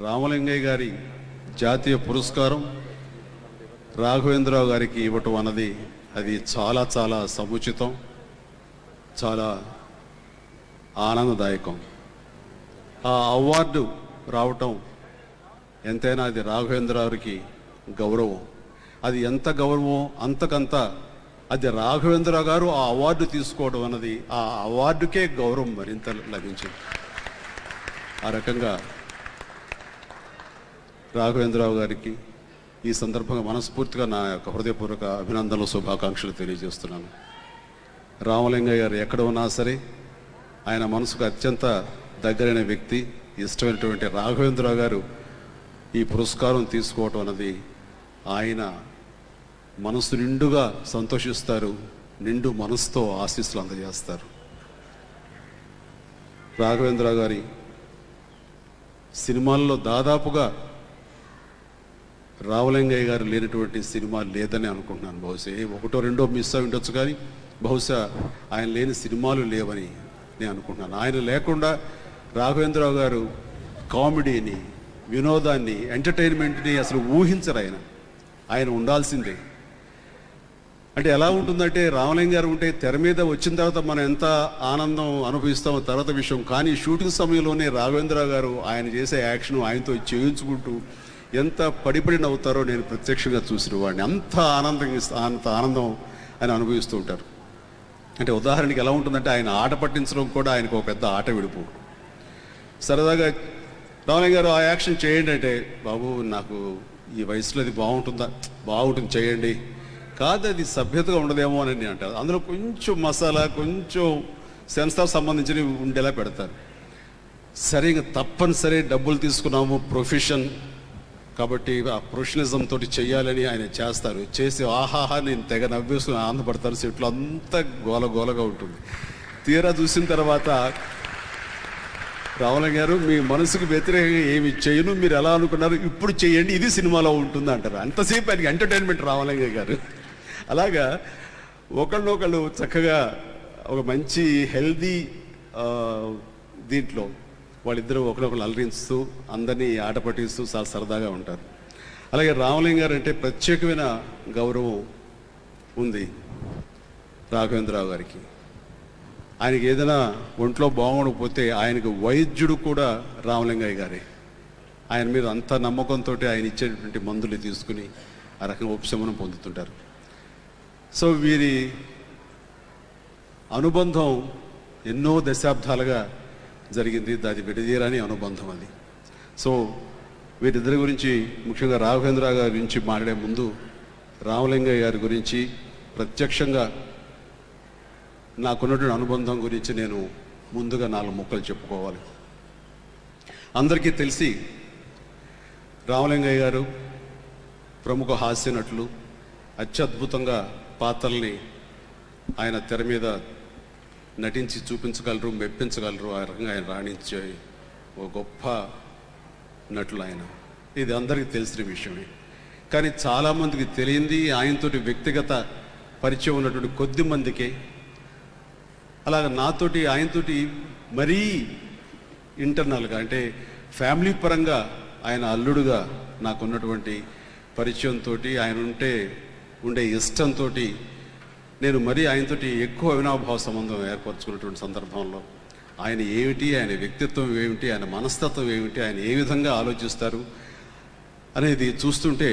రామలింగయ్య గారి జాతీయ పురస్కారం రాఘవేంద్రరావు గారికి ఇవ్వటం అన్నది అది చాలా చాలా సముచితం, చాలా ఆనందదాయకం. ఆ అవార్డు రావటం ఎంతైనా అది రాఘవేంద్రరావుకి గౌరవం. అది ఎంత గౌరవం అంతకంత అది రాఘవేంద్రరావు గారు ఆ అవార్డు తీసుకోవడం అన్నది ఆ అవార్డుకే గౌరవం మరింత లభించింది. ఆ రకంగా రాఘవేంద్రరావు గారికి ఈ సందర్భంగా మనస్ఫూర్తిగా నా యొక్క హృదయపూర్వక అభినందనలు, శుభాకాంక్షలు తెలియజేస్తున్నాను. రామలింగయ్య గారు ఎక్కడ ఉన్నా సరే ఆయన మనసుకు అత్యంత దగ్గరైన వ్యక్తి, ఇష్టమైనటువంటి రాఘవేంద్రరావు గారు ఈ పురస్కారం తీసుకోవటం అన్నది ఆయన మనసు నిండుగా సంతోషిస్తారు, నిండు మనసుతో ఆశీస్సులు అందజేస్తారు. రాఘవేంద్రరావు గారి సినిమాల్లో దాదాపుగా రామలింగయ్య గారు లేనటువంటి సినిమా లేదని అనుకుంటున్నాను. బహుశా ఒకటో రెండో మిస్ అయి ఉండొచ్చు, కానీ బహుశా ఆయన లేని సినిమాలు లేవని నేను అనుకుంటున్నాను. ఆయన లేకుండా రాఘవేంద్రరావు గారు కామెడీని, వినోదాన్ని, ఎంటర్టైన్మెంట్ని అసలు ఊహించరు. ఆయన ఉండాల్సిందే. అంటే ఎలా ఉంటుందంటే రామలింగ గారు ఉంటే తెర మీద వచ్చిన తర్వాత మనం ఎంత ఆనందం అనుభవిస్తామో తర్వాత విషయం, కానీ షూటింగ్ సమయంలోనే రాఘవేంద్రరావు గారు ఆయన చేసే యాక్షన్ ఆయనతో చేయించుకుంటూ ఎంత పడిపడి నవ్వుతారో నేను ప్రత్యక్షంగా చూసిన వాడిని. అంత ఆనందం ఆయన అనుభవిస్తూ ఉంటారు. అంటే ఉదాహరణకి ఎలా ఉంటుందంటే ఆయన ఆట పట్టించడం కూడా ఆయనకు ఒక పెద్ద ఆట విడుపు. సరదాగా రామలింగ గారు ఆ యాక్షన్ చేయండి అంటే, బాబు నాకు ఈ వయసులో అది బాగుంటుంది చేయండి, కాదు అది సభ్యతగా ఉండదేమో అని నేను అంటారు. అందులో కొంచెం మసాలా, కొంచెం సెన్సార్ సంబంధించినవి ఉండేలా పెడతారు. సరే ఇంకా తప్పనిసరి డబ్బులు తీసుకున్నాము, ప్రొఫెషన్ కాబట్టి ఆ ప్రొఫెషనలిజం తోటి చెయ్యాలని ఆయన చేస్తారు. చేసి ఆహాహా నేను తెగ నవ్వేసుకుని ఆనందపడతారు. సెట్లు అంతా గోలగా ఉంటుంది. తీరా చూసిన తర్వాత రామలింగ గారు మీ మనసుకు వ్యతిరేకంగా ఏమి చేయను, మీరు ఎలా అనుకున్నారు ఇప్పుడు చేయండి, ఇది సినిమాలో ఉంటుంది అంటారు. అంతసేపు ఆయనకి ఎంటర్టైన్మెంట్ రామలింగ గారు. అలాగా ఒకళ్ళొకళ్ళు చక్కగా ఒక మంచి హెల్దీ దీంట్లో వాళ్ళిద్దరూ ఒకరినొకరు అలరిస్తూ అందరినీ ఆట పట్టిస్తూ చాలా సరదాగా ఉంటారు. అలాగే రామలింగ గారు అంటే ప్రత్యేకమైన గౌరవం ఉంది రాఘవేంద్రరావు గారికి. ఆయనకి ఏదైనా ఒంట్లో బాగుండకపోతే ఆయనకు వైద్యుడు కూడా రామలింగయ్య గారే. ఆయన మీద అంత నమ్మకంతో ఆయన ఇచ్చేటువంటి మందులు తీసుకుని ఆ రకంగా ఉపశమనం పొందుతుంటారు. సో వీరి అనుబంధం ఎన్నో దశాబ్దాలుగా జరిగింది. అది విడదీరాని అనుబంధం అది. సో వీరిద్దరి గురించి, ముఖ్యంగా రాఘవేంద్రరావు గారి గురించి మాట్లాడే ముందు రామలింగయ్య గారి గురించి ప్రత్యక్షంగా నాకున్నటువంటి అనుబంధం గురించి నేను ముందుగా 4 ముక్కలు చెప్పుకోవాలి. అందరికీ తెలిసి రామలింగయ్య గారు ప్రముఖ హాస్య నటులు. అత్యద్భుతంగా పాత్రల్ని ఆయన తెర మీద నటించి చూపించగలరు, మెప్పించగలరు. ఆ రకంగా ఆయన రాణించే ఒక గొప్ప నటులు ఆయన. ఇది అందరికీ తెలిసిన విషయమే. కానీ చాలామందికి తెలియంది ఆయనతోటి వ్యక్తిగత పరిచయం ఉన్నటువంటి కొద్ది మందికే. అలాగ నాతోటి ఆయనతోటి మరీ ఇంటర్నల్గా అంటే ఫ్యామిలీ పరంగా ఆయన అల్లుడుగా నాకున్నటువంటి పరిచయంతో, ఆయన ఉండే ఇష్టంతో నేను మరీ ఆయనతోటి ఎక్కువ అవినాభావ సంబంధం ఏర్పరచుకున్నటువంటి సందర్భంలో ఆయన ఏమిటి, ఆయన వ్యక్తిత్వం ఏమిటి, ఆయన మనస్తత్వం ఏమిటి, ఆయన ఏ విధంగా ఆలోచిస్తారు అనేది చూస్తుంటే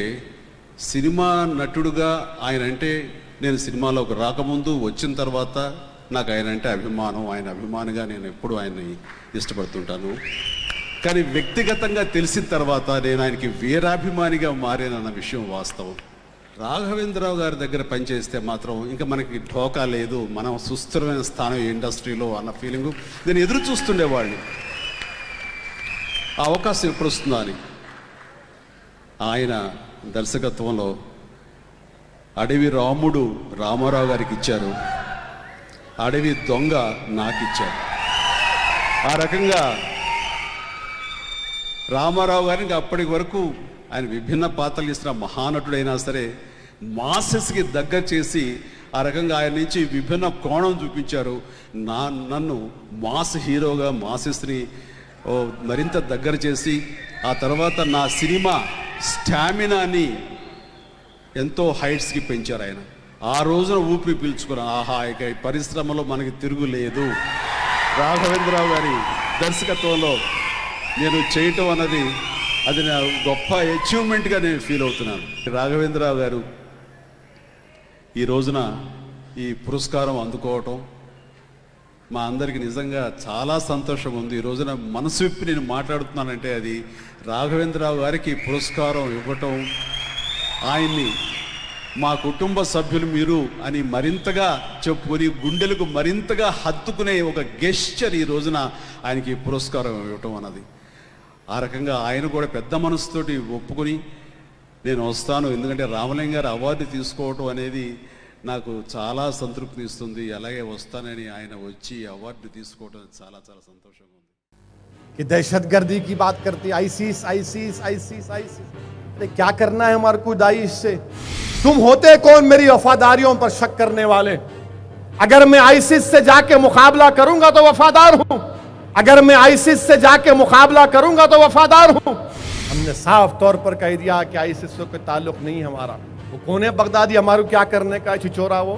సినిమా నటుడుగా ఆయన అంటే నేను సినిమాలోకి రాకముందు, వచ్చిన తర్వాత నాకు ఆయన అంటే అభిమానం. ఆయన అభిమానిగా నేను ఎప్పుడు ఆయన్ని ఇష్టపడుతుంటాను. కానీ వ్యక్తిగతంగా తెలిసిన తర్వాత నేను ఆయనకి వీరాభిమానిగా మారానన్న విషయం వాస్తవం. రాఘవేంద్రరావు గారి దగ్గర పనిచేస్తే మాత్రం ఇంకా మనకి ఢోకా లేదు, మనం సుస్థిరమైన స్థానం ఇండస్ట్రీలో అన్న ఫీలింగు నేను ఎదురు చూస్తుండేవాడిని. ఆ అవకాశం ఎప్పుడు వస్తుందా అని. ఆయన దర్శకత్వంలో అడవి రాముడు రామారావు గారికి ఇచ్చారు, అడవి దొంగ నాకిచ్చారు. ఆ రకంగా రామారావు గారికి అప్పటి వరకు ఆయన విభిన్న పాత్రలు ఇస్తున్న మహానటుడైనా సరే మాసెస్కి దగ్గర చేసి ఆ రకంగా ఆయన నుంచి విభిన్న కోణం చూపించారు. నన్ను మాస్ హీరోగా, మాసెస్ని ఓ మరింత దగ్గర చేసి ఆ తర్వాత నా సినిమా స్టామినాని ఎంతో హైట్స్కి పెంచారు ఆయన. ఆ రోజున ఊపిరి పీల్చుకున్నాను, ఆహా ఇక ఈ పరిశ్రమలో మనకి తిరుగులేదు. రాఘవేంద్రరావు గారి దర్శకత్వంలో నేను చేయటం అన్నది అది నా గొప్ప అచీవ్మెంట్గా నేను ఫీల్ అవుతున్నాను. రాఘవేంద్రరావు గారు ఈ రోజున ఈ పురస్కారం అందుకోవటం మా అందరికీ నిజంగా చాలా సంతోషం ఉంది. ఈ రోజున మనసు విప్పి నేను మాట్లాడుతున్నానంటే అది రాఘవేంద్రరావు గారికి పురస్కారం ఇవ్వటం, ఆయన్ని మా కుటుంబ సభ్యులు మీరు అని మరింతగా చెప్పుకొని గుండెలకు మరింతగా హత్తుకునే ఒక గెస్చర్ ఈ రోజున ఆయనకి పురస్కారం ఇవ్వటం అన్నది. ఆ రకంగా ఆయన కూడా పెద్ద మనసుతోటి ఒప్పుకొని నేను వస్తాను, ఎందుకంటే రామలింగ గారు అవార్డు తీసుకోవటం అనేది నాకు చాలా సంతృప్తి ఇస్తుంది. అలాగే వస్తానని ఆయన వచ్చి అవార్డు తీసుకోవటం చాలా చాలా సంతోషంగా ఉంది. कि दहशतगर्दी की बात करती आईसीस आईसीस आईसीस आईसीस, अरे क्या करना है हमारे को दाइश से? तुम होते कौन मेरी वफादारियों पर शक करने वाले? अगर मैं आईसिस से जाके मुकाबला करूंगा तो वफादार हूं, अगर मैं आईसिस से जाके मुकाबला करूंगा तो वफादार हूं। हमने साफ तौर पर कह दिया कि आईसिस से कोई ताल्लुक नहीं हमारा। वो कौन है बगदादी, हमारे क्या करने का छिचोरा वो?